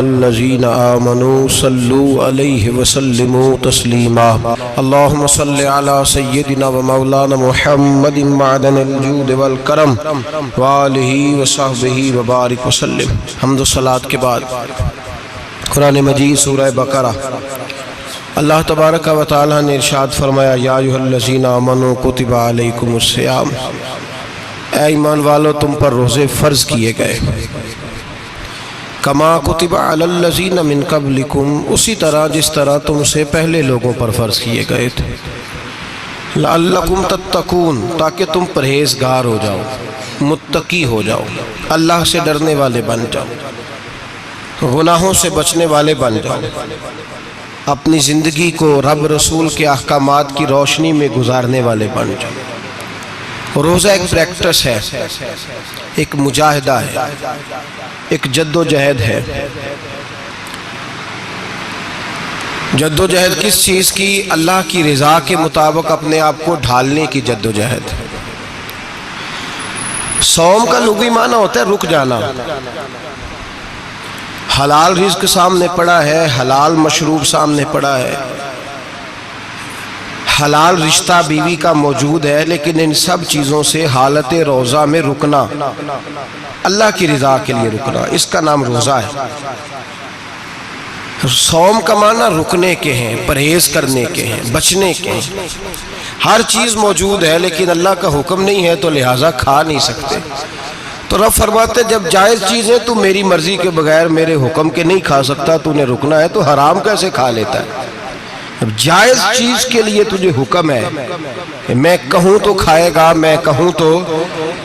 अल्लज़ीना आमनू सल्लू अलैहि वसल्लिमू तस्लीमा। अल्लाहुम्मा सल्लि अला सय्यिदिना व मौलाना मुहम्मदिन मअदनिल जूद वल करम व आलिहि व सहबिहि व बारिक वसल्लिम। हम्द व सलात के बाद कुरान मजीद सूरह बकरा अल्लाह तबारक व तआला ने इरशाद फरमाया, या अय्युहल्लज़ीना आमनू कुतिबा अलैकुमुस्सियाम, ऐ ईमान वालो तुम पर रोज़े फ़र्ज़ किए गए। कमा कुतिबा अलल्लज़ीना मिन क़ब्लिकुम, उसी तरह जिस तरह तुमसे पहले लोगों पर फ़र्ज़ किए गए थे। लअल्लकुम तत्तकून, ताकि तुम परहेज़गार हो जाओ, मुत्तकी हो जाओ, अल्लाह से डरने वाले बन जाओ, गुनाहों से बचने वाले बन जाओ, अपनी ज़िंदगी को रब रसूल के अहकामात की रोशनी में गुजारने वाले बन जाओ। रोज़ा एक प्रैक्टिस है, एक मुजाहिदा है, एक जद्दोजहद है। जद्दोजहद किस चीज़ की? अल्लाह की रज़ा के मुताबिक अपने आप को ढालने की जद्दोजहद। सौम का लुग़वी माना होता है रुक जाना। हलाल रिज़्क सामने पड़ा है, हलाल मशरूब सामने पड़ा है, हलाल रिश्ता बीवी का मौजूद है, लेकिन इन सब चीज़ों से हालत रोज़ा में रुकना, अल्लाह की रज़ा के लिए रुकना, इसका नाम रोज़ा है। सौम का माना रुकने के हैं, परहेज करने के हैं, बचने के हैं। हर चीज़ मौजूद है लेकिन अल्लाह का हुक्म नहीं है, तो लिहाजा खा नहीं सकते। तो रब फरमाते जब जायज़ चीज़ें तू मेरी मर्जी के बगैर मेरे हुक्म के नहीं खा सकता, तूने रुकना है, तो हराम कैसे खा लेता है? अब जायज़ चीज़ के लिए तुझे हुक्म है, मैं कहूँ तो खाएगा, मैं कहूँ तो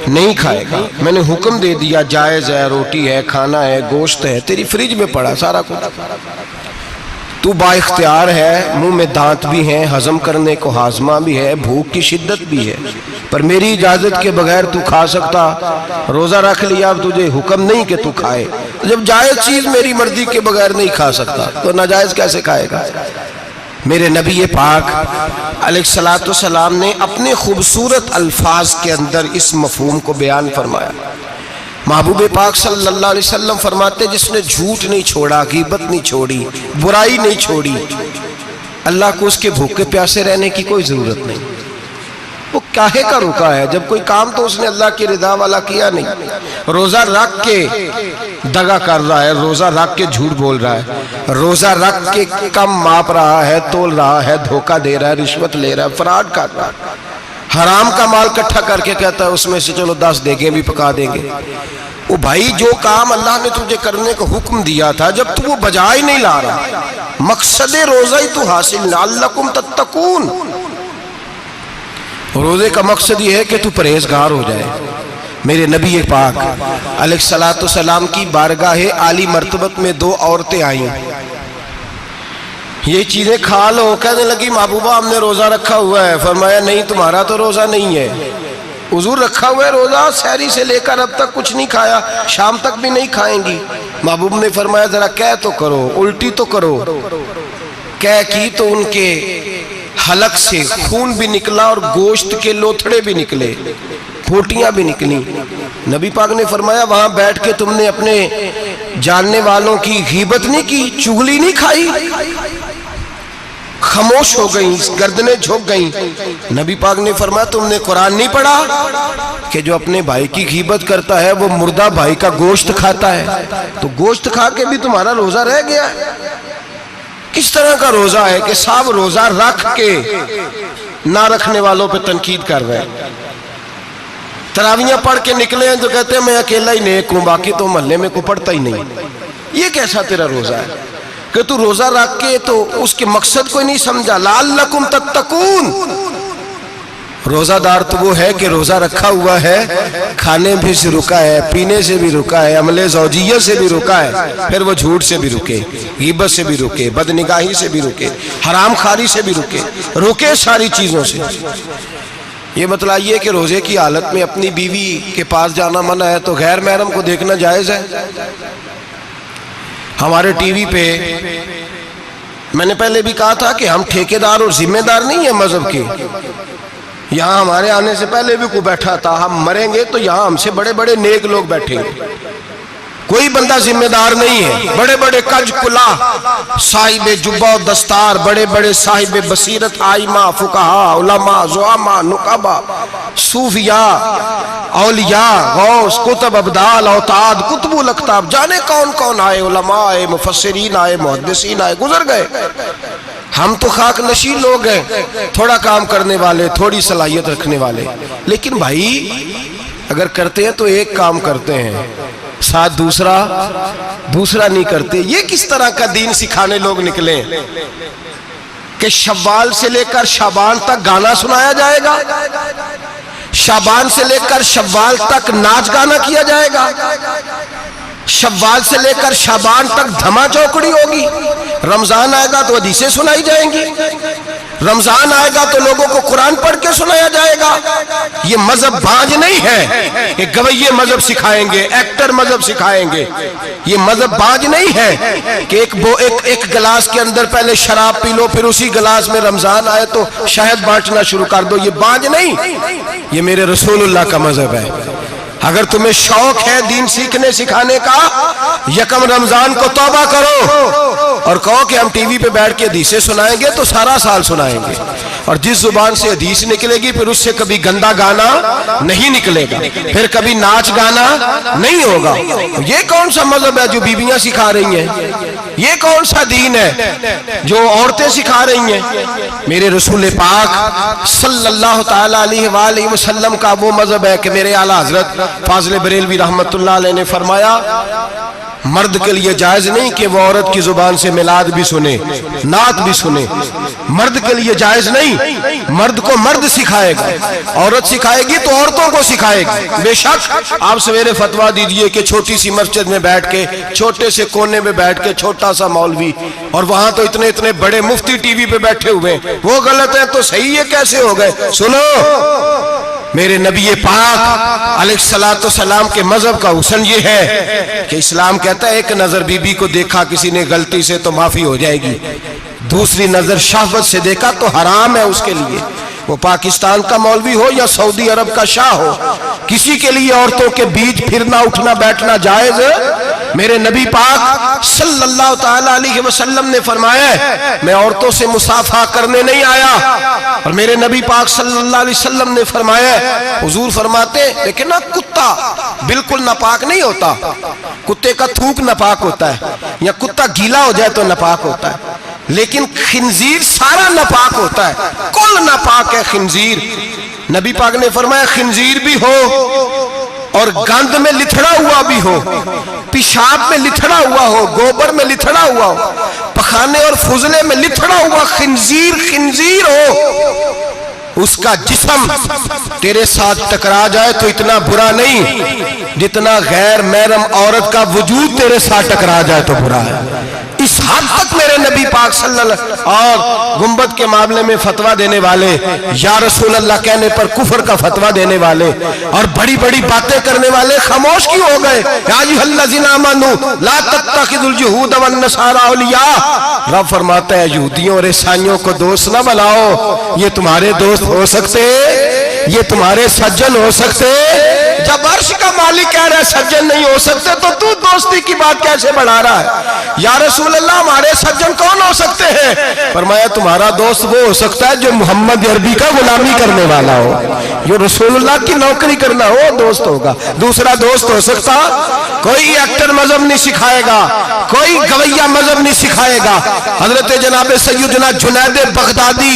नहीं खाएगा। मैंने हुक्म दे दिया, जायज़ है, रोटी है, खाना है, गोश्त है, तेरी फ्रिज में पड़ा सारा कुछ, तू बाइख्तियार है, मुंह में दांत भी हैं, हजम करने को हाजमा भी है, भूख की शिद्दत भी है, पर मेरी इजाज़त के बगैर तू खा सकता। रोज़ा रख लिया, अब तुझे हुक्म नहीं कि तू खाए। जब जायज़ चीज़ मेरी मर्जी के बगैर नहीं खा सकता, तो नाजायज़ कैसे खाएगा? मेरे नबी पाक अलैहिस्सलातु वस्सलाम ने अपने खूबसूरत अल्फाज के अंदर इस मफहूम को बयान फरमाया। महबूब पाक सल्लल्लाहु अलैहि वसल्लम फरमाते, जिसने झूठ नहीं छोड़ा, गीबत नहीं छोड़ी, बुराई नहीं छोड़ी, अल्लाह को उसके भूखे प्यासे रहने की कोई ज़रूरत नहीं। वो काहे का रुका है? जब कोई काम तो उसने अल्लाह की रिदा वाला किया नहीं। रोज़ा रख के दगा कर रहा है, रोज़ा रख के झूठ बोल रहा है, रोज़ा रख के कम माप रहा है, तोल रहा है, धोखा दे रहा है, रिश्वत ले रहा है, फ्रॉड कर रहा है, हराम का माल इकट्ठा करके कहता है उसमें से चलो 10 देंगे भी पका देंगे। वो भाई जो काम अल्लाह ने तुझे करने का हुक्म दिया था, जब तू वो बजा ही नहीं ला रहा, मकसद रोज़ा ही तू हासिल ना, लअल्लकुम तत्तकून। रोज़े का मकसद ये है कि तू परहेजगार हो जाए। मेरे नबी पाक अलैहिस्सलातु वस्सलाम की बारगाह आली मर्तबत में 2 औरतें आईं। ये चीज़ें खा लो, कहने लगी महबूबा हमने रोज़ा रखा हुआ है। फरमाया नहीं, तुम्हारा तो रोज़ा नहीं है, हुजूर रखा हुआ है रोज़ा, सहरी से लेकर अब तक कुछ नहीं खाया, शाम तक भी नहीं खाएंगी। महबूब ने फरमाया जरा कह तो करो, उल्टी तो करो। कह की तो उनके हलक से खून भी निकला और गोश्त के लोथड़े भी निकले, फोटियां भी निकली। नबी पाक ने फरमाया वहां बैठ के तुमने अपने जानने वालों की गीबत नहीं की, चुगली नहीं खाई? खामोश हो गई, गर्दनें झुक गई। नबी पाक ने फरमाया तुमने कुरान नहीं पढ़ा कि जो अपने भाई की गीबत करता है वो मुर्दा भाई का गोश्त खाता है? तो गोश्त खा के भी तुम्हारा रोजा रह गया। किस तरह का रोजा है कि सब रोजा रख के ना रखने वालों पे तनकीद कर रहे हैं। तरावियां पढ़ के निकले हैं तो कहते हैं मैं अकेला ही नेक हूं, बाकी तो मोहल्ले में कोई पढ़ता ही नहीं। ये कैसा तेरा रोजा है कि तू रोजा रख के तो उसके मकसद को नहीं समझा? लअल्लकुम तत्तकून। रोजादार तो वो है कि रोजा रखा हुआ है, खाने भी से रुका है, पीने से भी रुका है, अमले ज़ौजिय्या से भी रुका है, फिर वो झूठ से भी रुके, गीबत से भी रुके, बदनिगाही से भी रुके, हराम खारी से भी रुके सारी चीजों से। ये बतलाइए कि रोजे की हालत में अपनी बीवी के पास जाना मना है, तो गैर महरम को देखना जायज है? हमारे टीवी पे मैंने पहले भी कहा था कि हम ठेकेदार और जिम्मेदार नहीं है मजहब के। यहाँ हमारे आने से पहले भी कोई बैठा था, हम मरेंगे तो यहाँ हमसे बड़े बड़े नेक लोग बैठेंगे। कोई बंदा जिम्मेदार नहीं है। बड़े बड़े कज कुला साहिब जुब्बा दस्तार, बड़े बड़े साहिब बसीरत आइमा फुकाहा उलमा जुआमा नुकाबा सूफिया औलिया गौस कुतुब अब्दाल औताद कुतुबुल अख्ताब, जाने कौन कौन आए, उलमा आए, मुफस्सिरीन आए, मुहद्दिसीन आए, गुजर गए। हम तो खाक नशीन लोग हैं, थोड़ा काम करने वाले, थोड़ी सलाहियत रखने वाले। लेकिन भाई अगर करते हैं तो एक काम करते हैं, साथ दूसरा नहीं करते। ये किस तरह का दीन सिखाने लोग निकले कि शव्वाल से लेकर शाबान तक गाना सुनाया जाएगा, शाबान से लेकर शव्वाल तक नाच गाना किया जाएगा, शव्वाल से लेकर शाबान तक धमा चौकड़ी होगी, रमजान आएगा तो हदीसें सुनाई जाएंगी, रमजान आएगा तो लोगों को कुरान पढ़ के सुनाया जाएगा। ये मजहब बाज नहीं है कि गवैये मजहब सिखाएंगे, एक्टर मजहब सिखाएंगे। ये मजहब बाज नहीं है कि एक गिलास के अंदर पहले शराब पी लो, फिर उसी गिलास में रमजान आए तो शहद बांटना शुरू कर दो। ये बाज नहीं, ये मेरे रसूलुल्लाह का मजहब है। अगर तुम्हें शौक है दीन सीखने सिखाने का, यकम रमजान को तौबा करो और कहो कि हम टीवी पे बैठ के हदीसें सुनाएंगे तो सारा साल सुनाएंगे, और जिस जुबान से हदीस निकलेगी फिर उससे कभी गंदा गाना नहीं निकलेगा, फिर कभी नाच गाना नहीं होगा। ये कौन सा मजहब है जो बीबियां सिखा रही हैं? ये कौन सा दीन है जो औरतें सिखा रही हैं? मेरे रसूल पाक सल्लल्लाहु ताला अलैहि वसल्लम का वो मजहब है कि मेरे आला हजरत फाज़िल बरेलवी रहमतुल्लाह अलैह ने फरमाया, मर्द के लिए जायज नहीं कि वो औरत की जुबान से मिलाद भी सुने, नात भी सुने। मर्द के लिए जायज नहीं, मर्द को मर्द सिखाएगा, औरत सिखाएगी तो औरतों को सिखाएगी। बेशक आप सवेरे फतवा दीजिए कि छोटी सी मस्जिद में बैठ के, छोटे से कोने में बैठ के छोटा सा मौलवी, और वहां तो इतने इतने बड़े मुफ्ती टीवी पे बैठे हुए, वो गलत है तो सही है कैसे हो गए? सुनो, मेरे नबी पाक अलैहिस्सलातु सलाम के मजहब का हुस्न ये है कि इस्लाम कहता है एक नजर बीबी को देखा किसी ने गलती से तो माफी हो जाएगी, दूसरी नजर शहवत से देखा तो हराम है उसके लिए। वो पाकिस्तान का मौलवी हो या सऊदी अरब का शाह हो, किसी के लिए औरतों के बीच फिरना उठना बैठना जायज है। मेरे नबी पाक सल्लल्लाहु ताला अलैहि वसल्लम ने फरमाया है, मैं औरतों से मुसाफा करने नहीं आया। और मेरे नबी पाक सल्लल्लाहु अलैहि वसल्लम ने फरमाया है, हुजूर फरमाते लेकिन ना कुत्ता बिल्कुल नापाक नहीं होता, कुत्ते का थूक नापाक होता है, या कुत्ता गीला हो जाए तो नापाक होता है, लेकिन खिंजीर सारा नापाक होता है, कुल नापाक है खिंजीर। नबी पाक ने फरमाया खिंजीर भी हो और गंद में लिथड़ा हुआ भी हो, पेशाब में लिथड़ा हुआ हो, गोबर में लिथड़ा हुआ हो, पखाने और फुजले में लिथड़ा हुआ खिंजीर हो, उसका जिस्म तेरे साथ टकरा जाए तो इतना बुरा नहीं जितना गैर महरम औरत का वजूद तेरे साथ टकरा जाए तो बुरा है। इस हद तक मेरे नबी पाक सल्लल्लाहु और गुंबद के मामले में फतवा देने वाले, या रसूल अल्लाह कहने पर कुफर का फतवा देने वाले और बड़ी बड़ी बातें करने वाले खामोश क्यों हो गए? या अय्युहल्लज़ीना आमनू ला तत्तखिज़ुल यहूद वन नसारा औलिया। रब फरमाता है यहूदियों और ईसाइयों को दोस्त ना बनाओ, ये तुम्हारे दोस्त हो सकते, ये तुम्हारे सज्जन हो सकते। जब अर्श का मालिक कह रहा है सज्जन नहीं हो सकते तो तू दोस्ती की बात कैसे बढ़ा रहा है? या रसूल अल्लाह हमारे सज्जन कौन हो सकते हैं? फरमाया तुम्हारा दोस्त वो हो सकता है जो मोहम्मद अरबी का गुलामी करने वाला हो, जो रसूलुल्लाह की नौकरी करना हो दोस्त होगा। दूसरा दोस्त हो सकता? कोई एक्टर मजहब नहीं सिखाएगा, कोई गवैया मजहब नहीं सिखाएगा। हजरत जनाब सैयदना जुनैद बगदादी,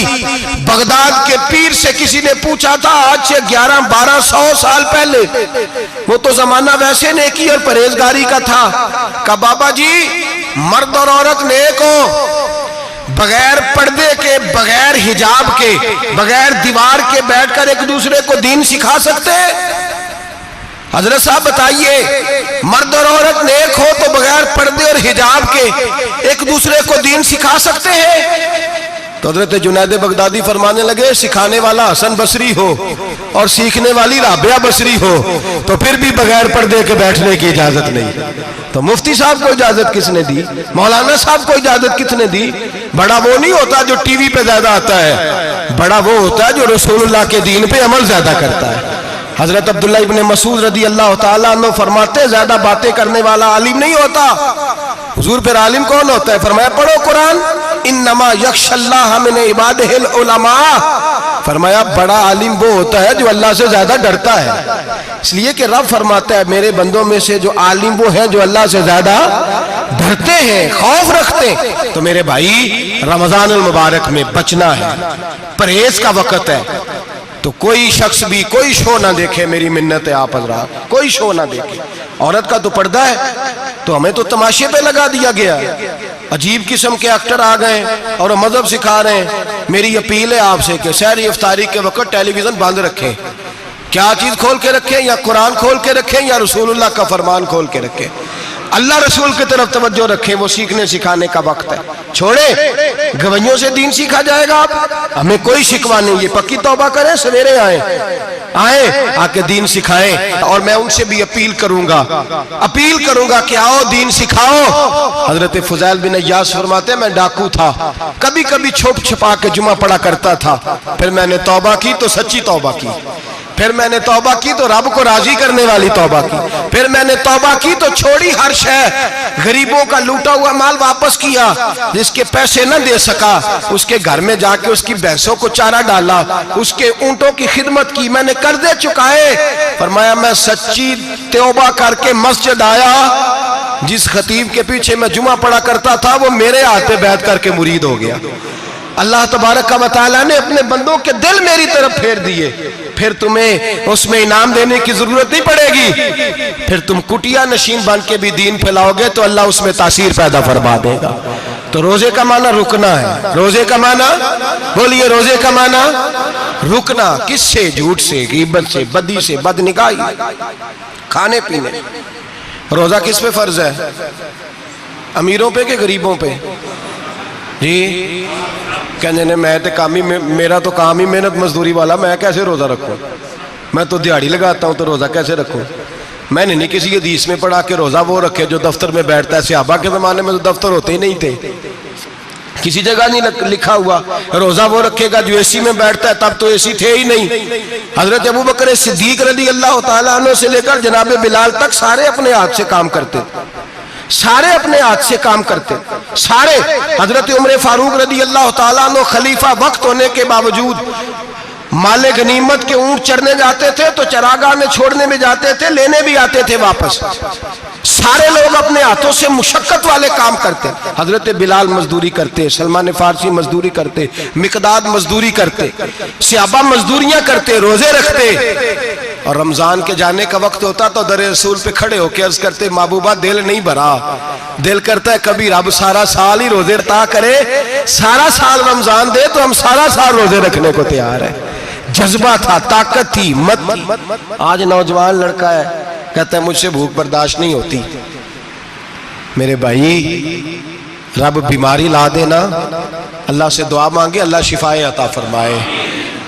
बगदाद के पीर से किसी ने पूछा था आज से 1100-1200 साल पहले, वो तो जमाना वैसे नेकी और परहेजगारी का था, का बाबा जी मर्द और औरत नेक हो, बगैर पर्दे के, बगैर हिजाब के, बगैर दीवार के बैठकर एक दूसरे को दीन सिखा सकते? हजरत साहब बताइए, मर्द और औरत नेक हो तो बगैर पर्दे और हिजाब के एक दूसरे को दीन सिखा सकते हैं? तो हजरत जुनैद बगदादी फरमाने लगे सिखाने वाला हसन बसरी हो और सीखने वाली राबिया बसरी हो तो फिर भी बगैर पर्दे के बैठने की इजाजत नहीं। तो मुफ्ती साहब को इजाजत किसने दी? मौलाना साहब को इजाजत किसने दी? बड़ा वो नहीं होता जो टीवी पे ज्यादा आता है, बड़ा वो होता है जो रसूलुल्लाह के दीन पे अमल ज्यादा करता है। हजरत अब्दुल्ला इब्ने मसूद रदी अल्लाह ताला अन्हु फरमाते ज्यादा बातें करने वाला आलिम नहीं होता। हुजूर फिर आलिम कौन होता है? फरमाया पढ़ो कुरान, इन्नमा यख्शल्लाह मिन इबादिहिल उलमा। फरमाया बड़ा आलिम वो होता है जो अल्लाह से ज्यादा डरता है। इसलिए कि रब फरमाता है मेरे बंदों में से जो आलिम वो है जो अल्लाह से ज्यादा डरते हैं, खौफ रखते हैं। तो मेरे भाई रमजान अल मुबारक में बचना है, परहेज का वक्त है। तो कोई शख्स भी कोई शो ना देखे, मेरी मिन्नत है आप हजरात, कोई शो ना देखे। औरत का तो पर्दा है, तो हमें तो तमाशे पे लगा दिया गया। अजीब किस्म के एक्टर आ गए और मजहब सिखा रहे हैं। मेरी अपील है आपसे कि सहरी इफ्तारी के वक्त टेलीविजन बंद रखें। क्या चीज खोल के रखें? या कुरान खोल के रखें या रसूलुल्लाह का फरमान खोल के रखें। अल्लाह रसूल की तरफ तवज्जो रखें, वो सीखने सिखाने का वक्त है। छोड़े गवैयों से दीन सीखा जाएगा। आप हमें कोई शिकवा नहीं, ये पक्की तौबा करें, सवेरे आए आके दीन सिखाएं। और मैं उनसे भी अपील करूंगा कि आओ दीन सिखाओ। हजरत फुजैल बिन अय्यास फरमाते मैं डाकू था, कभी कभी छुप छुपा के जुमा पढ़ा करता था, फिर मैंने तौबा की तो सच्ची तौबा की, फिर मैंने तौबा की तो रब को राजी करने वाली तौबा की, फिर मैंने तौबा की तो छोड़ी हर शय, गरीबों का लूटा हुआ माल वापस किया, जिसके पैसे न दे सका उसके घर में जाके उसकी भैंसों को चारा डाला, उसके ऊंटों की खिदमत की, मैंने कर्जे चुकाए। फरमाया मैं सच्ची तौबा करके मस्जिद आया, जिस खतीब के पीछे मैं जुमा पढ़ा करता था वो मेरे हाथ पे बैठ करके मुरीद हो गया। अल्लाह तबारक व तआला ने अपने बंदों के दिल मेरी तरफ फेर दिए। फिर तुम्हें उसमें इनाम देने की जरूरत नहीं पड़ेगी। फिर तुम कुटिया नशीन बन के भी दीन फैलाओगे तो अल्लाह उसमें तासीर पैदा फरमा देगा। तो रोजे का माना रुकना है। रोजे का माना बोलिए, रोजे का माना रुकना। किससे? झूठ से, गीबत से, बदी से, बदनिगाही, खाने पीने। रोजा किस पे फर्ज है? अमीरों पे के गरीबों पे? जी कहने ने मैं तो काम ही मेरा तो काम ही मेहनत मजदूरी वाला, मैं कैसे रोजा रखूं? मैं तो दिहाड़ी लगाता हूं तो रोजा कैसे रखूं? मैंने नहीं किसी हदीस में पढ़ा कि रोजा वो रखे जो दफ्तर में बैठता है। सहाबा के जमाने में तो दफ्तर होते ही नहीं थे, किसी जगह नहीं लिखा हुआ रोजा वो रखेगा जो एसी में बैठता है, तब तो एसी थे ही नहीं। हजरत अबू बकर सिद्दीक रज़ी अल्लाह तआला अन्हु से लेकर जनाब बिलाल तक सारे अपने हाथ से काम करते, सारे अपने हाथ से काम करते, सारे। हजरत उमर फारूक रज़ी अल्लाह तआला अन्हु खलीफा वक्त होने के बावजूद माले गनीमत के ऊंट चरने जाते थे तो चरागाह में छोड़ने में जाते थे, लेने भी आते थे वापस। सारे लोग अपने हाथों से मुशक्कत वाले काम करते। हजरत बिलाल मजदूरी करते, सलमान फारसी मजदूरी करते, मिकदाद मजदूरी करते, सहाबा मजदूरियां करते, रोजे रखते। और रमजान के जाने का वक्त होता तो दरे रसूल पे खड़े होकर अर्ज करते महबूबा दिल नहीं भरा, दिल करता है कभी रब सारा साल ही रोजे ता करे, सारा साल रमजान दे तो हम सारा साल रोजे रखने को तैयार है। जज्बा था, ताकत थी, मत थी। आज नौजवान लड़का है कहता है मुझसे भूख बर्दाश्त नहीं होती। मेरे भाई रब बीमारी ला देना, अल्लाह से दुआ मांगे अल्लाह शिफाए अता फरमाए,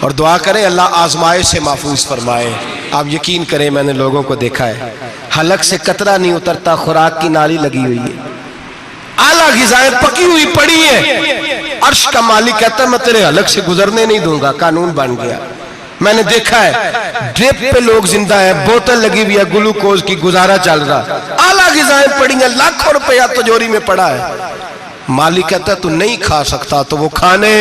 और दुआ करें अल्लाह आजमाइश से महफूज फरमाए। आप यकीन करें मैंने लोगों को देखा है हलक से कतरा नहीं उतरता, खुराक की नाली लगी हुई है, आला ग़िज़ाएं पकी हुई पड़ी है। अर्श का मालिक कहता है मैं तेरे हलक से गुजरने नहीं दूंगा, कानून बन गया। मैंने देखा है ड्रिप पे लोग जिंदा है, बोतल लगी हुई है ग्लूकोज की, गुजारा चल रहा, आला ग़िज़ाएं पड़ी है, लाखों रुपया तिजोरी में पड़ा है। मालिक कहता तू नहीं खा सकता तो वो खाने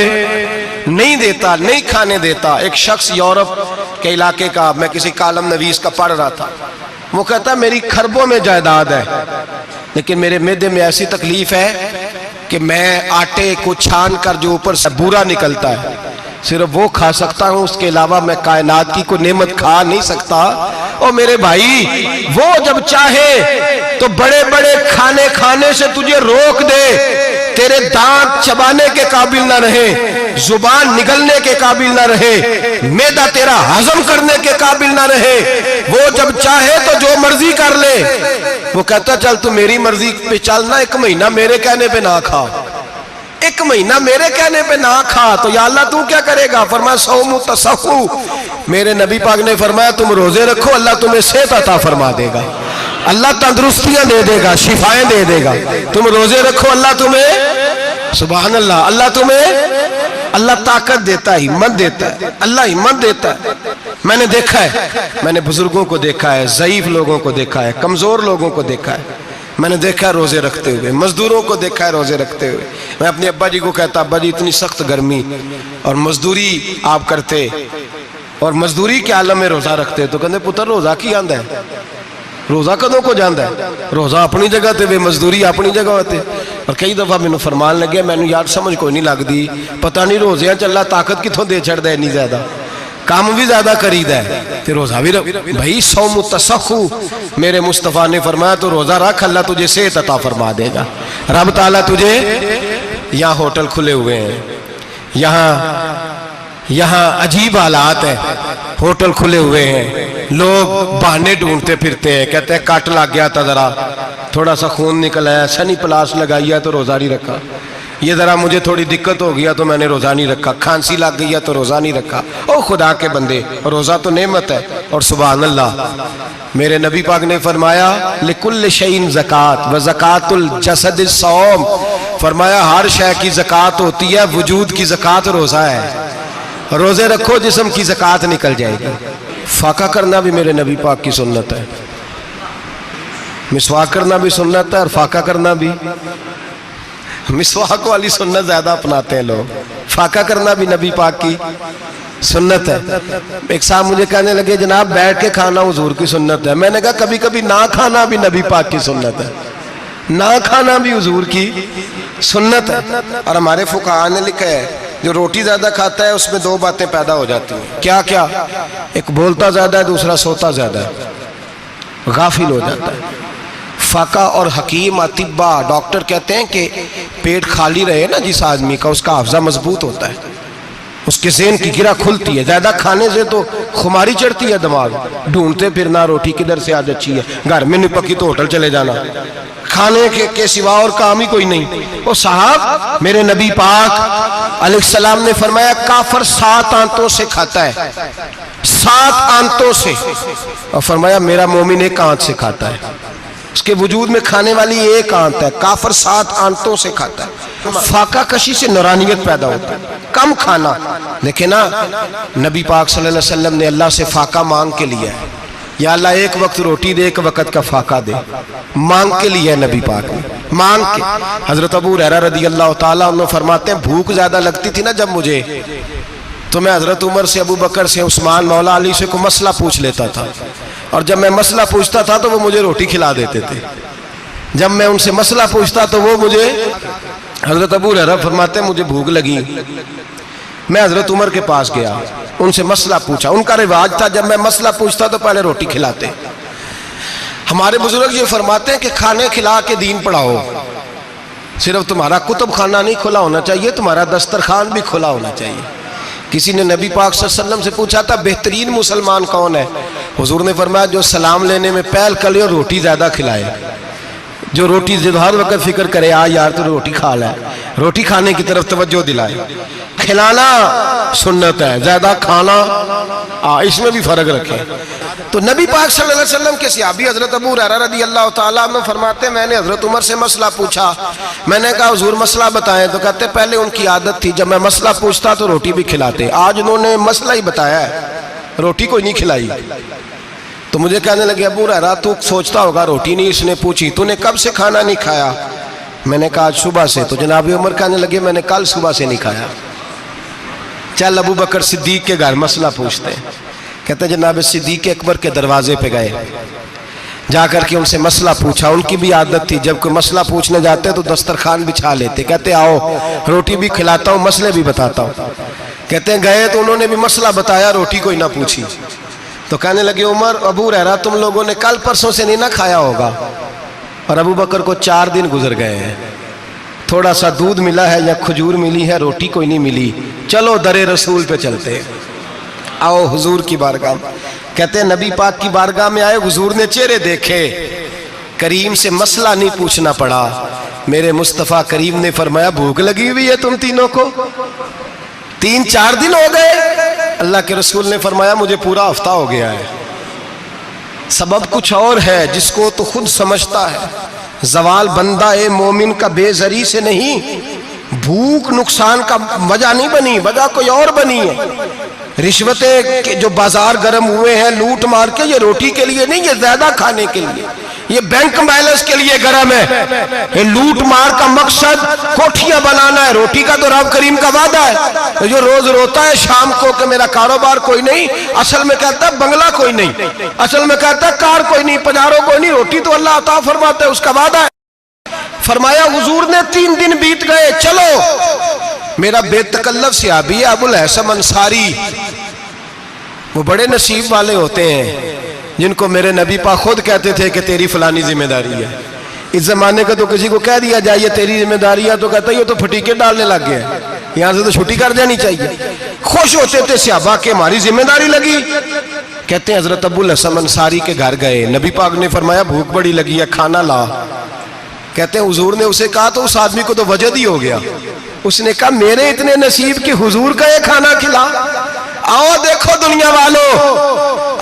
नहीं देता, नहीं खाने देता। एक शख्स यूरोप के इलाके का, मैं किसी कालम नवीस का पढ़ रहा था, वो कहता मेरी खरबों में जायदाद है लेकिन मेरे मैदे में ऐसी तकलीफ है कि मैं आटे को छान कर जो ऊपर से बूरा निकलता है सिर्फ वो खा सकता हूं, उसके अलावा मैं कायनात की कोई नेमत खा नहीं सकता। और मेरे भाई वो जब चाहे तो बड़े बड़े खाने खाने से तुझे रोक दे, तेरे दांत चबाने के काबिल ना रहे, जुबान निगलने के काबिल ना रहे, मैदा तेरा हजम करने के काबिल ना रहे, वो जब चाहे तो जो मर्जी कर ले। वो कहता चल तू मेरी मर्जी पे चल ना, 1 महीना मेरे कहने पे ना खा, 1 महीना मेरे कहने पे ना खा, तो या अल्लाह तू क्या करेगा? फरमाया सौमु तसहु, मेरे नबी पाक ने फरमाया तुम रोजे रखो अल्लाह तुम्हें सेहत अता फरमा देगा, अल्लाह तंदुरुस्तियां दे देगा, शिफाएं दे देगा। तुम रोजे रखो अल्लाह तुम्हें, सुभान अल्लाह, अल्लाह तुम्हें अल्लाह ताकत देता है, हिम्मत देता है, अल्लाह हिम्मत देता है। मैंने देखा है, मैंने बुजुर्गों को देखा है, ज़ईफ लोगों को देखा है, कमजोर लोगों को देखा है, मैंने देखा है रोजे रखते हुए, मजदूरों को देखा है रोजे रखते हुए। मैं अपने अब्बा जी को कहता, अब्बा जी इतनी सख्त गर्मी और मजदूरी आप करते और मजदूरी के आलम में रोजा रखते, तो कहते पुत्र रोजा की आंदा है, रोजा कदों को जाता है, रोजा अपनी जगह ते वे मजदूरी अपनी जगह होते। और कई दफा मैनू फरमान लगे, मैनू यार समझ कोई नहीं लगती, पता नहीं रोजिया चला ताकत कितों दे छड़दा इन्नी ज्यादा, काम भी ज्यादा करीदा है ते रोजा भी भाई सौमु तसखु, मेरे मुस्तफा ने फरमाया तो रोजा रख, अल्लाह तुझे सेहत अता फरमा देगा। रब ताला तुझे, यहाँ होटल खुले हुए हैं, यहाँ अजीब हालात है, होटल खुले हुए हैं, लोग बहाने ढूंढते फिरते हैं, कहते हैं कट लग गया था, जरा थोड़ा सा खून निकल आया, सनी प्लास लगाई है तो रोजा नहीं रखा, ये जरा मुझे थोड़ी दिक्कत हो गया तो मैंने रोजा नहीं रखा, खांसी लग गई है तो रोजा नहीं रखा। ओ खुदा के बंदे, रोजा तो नेमत है। और सुभान अल्लाह, मेरे नबी पाक ने फरमाया लिकुल्ल शैइन ज़कात व ज़कातुल जसद सौम, फरमाया हर शय की ज़कात होती है, वजूद की ज़कात रोजा है। रोजे रखो जिस्म की ज़कात निकल जाएगी। फाका करना भी मेरे नबी पाक की सुन्नत है, मिसवाक करना भी सुन्नत है और फाका करना भी। मिसवाक वाली सुन्नत ज्यादा अपनाते हैं लोग, फाका करना भी नबी पाक की सुन्नत है। एक साहब मुझे कहने लगे जनाब बैठ के खाना हुजूर की सुन्नत है, मैंने कहा कभी कभी ना खाना भी नबी पाक की सुन्नत है, ना खाना भी हुजूर की सुन्नत है। और हमारे फुकाहा ने लिखा है जो रोटी ज्यादा खाता है उसमें दो बातें पैदा हो जाती हैं, क्या क्या, एक बोलता ज्यादा है, दूसरा सोता ज्यादा है, गाफिल हो जाता है। फाका और हकीम अतिब्बा डॉक्टर कहते हैं कि पेट खाली रहे ना जिस आदमी का, उसका हाफजा मजबूत होता है, उसके ज़हन की गिरा खुलती है। ज्यादा खाने से तो खुमारी चढ़ती है, दिमाग ढूंढते फिरना, रोटी किधर से आज अच्छी है, घर में नहीं पकी तो होटल चले जाना, खाने के सिवा और काम ही कोई नहीं। ओ साहब, मेरे नबी पाक अलैहिस्सलाम ने फरमाया काफर 7 आंतों से खाता है, 7 आंतों से, और फरमाया मेरा मोमिन 1 आंत से खाता है। उसके वजूद में खाने वाली 1 आंत है, काफर 7 आंतों से खाता है। फाका कशी से नूरानियत पैदा होता है, कम खाना। देखे ना, नबी पाक सल्लल्लाहु अलैहि वसल्लम ने अल्लाह से फाका मांग के लिया है, या अल्लाह 1 वक्त रोटी दे, 1 वक्त का फाका दे, मांग के लिए नबी पाक ने, मांग के। हजरत अबू हुरैरा रदी अल्लाह ताला अन्हु फरमाते हैं भूख ज्यादा लगती थी ना जब मुझे, तो मैं हजरत उमर से, अबू बकर से, उस्मान, मौला अली से को मसला पूछ लेता था, और जब मैं मसला पूछता था तो वो मुझे रोटी खिला देते थे। जब मैं उनसे मसला पूछता तो वो मुझे, हजरत अबू हुरैरा फरमाते मुझे भूख लगी, मैं हजरत उमर के पास गया, उनसे मसला पूछा। उनका रिवाज था जब मैं मसला पूछता तो पहले रोटी खिलाते। हमारे बुजुर्ग ये फरमाते हैं कि खाने खिला के दीन पढ़ाओ, सिर्फ तुम्हारा कुतुब खाना नहीं खुला होना चाहिए, तुम्हारा दस्तरखान भी खुला होना चाहिए। किसी ने नबी पाक सल्लल्लाहु अलैहि वसल्लम से पूछा था बेहतरीन मुसलमान कौन है, हुजूर ने फरमाया जो सलाम लेने में पहल करे और रोटी ज्यादा खिलाए, जो रोटी हर वक्त फिक्र करे आ यार तो रोटी खा ले, रोटी खाने की तरफ तवज्जो दिलाए। खिलाना सुन्नत है, ज्यादा खाना इसमें भी फर्क रखे। तो नबी पाक सल्लल्लाहु अलैहि वसल्लम के सहाबी हजरत अबू हुरैरा रज़ी अल्लाह ताला अन्हु फरमाते मैंने हजरत उमर से मसला पूछा, मैंने कहा हुजूर मसला बताएं, तो कहते पहले उनकी आदत थी जब मैं मसला पूछता तो रोटी भी खिलाते, आज उन्होंने मसला ही बताया है, रोटी कोई नहीं खिलाई। तो मुझे कहने लगे अबू हुरैरा तू सोचता होगा रोटी नहीं इसने पूछी, तूने कब से खाना नहीं खाया? मैंने कहा आज सुबह से। तो जनाब उमर कहने लगे मैंने कल सुबह से नहीं खाया। चल अबू बकर सिद्दीक के घर मसला पूछते हैं। कहते जनाब सिद्दीक अकबर के दरवाजे पे गए, जाकर के उनसे मसला पूछा। उनकी भी आदत थी जब कोई मसला पूछने जाते तो दस्तरखान बिछा लेते, कहते आओ रोटी भी खिलाता हूँ मसले भी बताता हूँ। कहते हैं गए तो उन्होंने भी मसला बताया, रोटी कोई ना पूछी। तो कहने लगे उमर अबू हुरैरा तुम लोगों ने कल परसों से नहीं ना खाया होगा। और अबू बकर को 4 दिन गुजर गए हैं, थोड़ा सा दूध मिला है या खजूर मिली है, रोटी कोई नहीं मिली। चलो दरे रसूल पे चलते, आओ हुजूर की बारगाह। कहते हैं नबी पाक की बारगाह में आए, हुजूर ने चेहरे देखे, करीम से मसला नहीं पूछना पड़ा। मेरे मुस्तफ़ा करीम ने फरमाया भूख लगी हुई है तुम तीनों को, 3-4 दिन हो गए। अल्लाह के रसूल ने फरमाया मुझे पूरा हफ्ता हो गया है। सबब कुछ और है जिसको तो खुद समझता है। जवाल बंदा ए मोमिन का बेजरी से नहीं, भूख नुकसान का वजह नहीं बनी, वजह कोई और बनी है। रिश्वतें जो बाजार गर्म हुए हैं लूट मार के, ये रोटी के लिए नहीं, ये ज्यादा खाने के लिए, ये बैंक बैलेंस के लिए गर्म है। ये लूट मार का मकसद कोठियां बनाना है, रोटी का तो रब करीम का वादा है। जो रोज रोता है शाम को कि मेरा कारोबार कोई नहीं, असल में कहता है बंगला कोई नहीं, असल में कहता है कार कोई नहीं, पजारो कोई नहीं, रोटी तो अल्लाह अता फरमाता है, उसका वादा है। फरमाया हुजूर ने 3 दिन बीत गए, चलो मेरा बेतकल्लफ सहाबी है अबुल हसन अंसारी, वो बड़े नसीब वाले होते हैं जिनको मेरे नबी पाक खुद कहते थे कि तेरी फलानी जिम्मेदारी है। इस जमाने का तो किसी को कह दिया जाए ये तेरी जिम्मेदारी है तो कहता है ये तो फटीके डालने लग गया, यहां से तो छुट्टी कर जानी चाहिए। खुश होते थे सहाबा के हमारी जिम्मेदारी लगी। कहते हैं हजरत अबुल हसन अंसारी के घर गए, नबी पाक ने फरमाया भूख बड़ी लगी है, खाना ला। कहते हैं हुजूर ने उसे कहा तो उस आदमी को तो वजद ही हो गया, उसने कहा मेरे इतने नसीब कि हुजूर का ये खाना खिला। आओ देखो दुनिया वालों,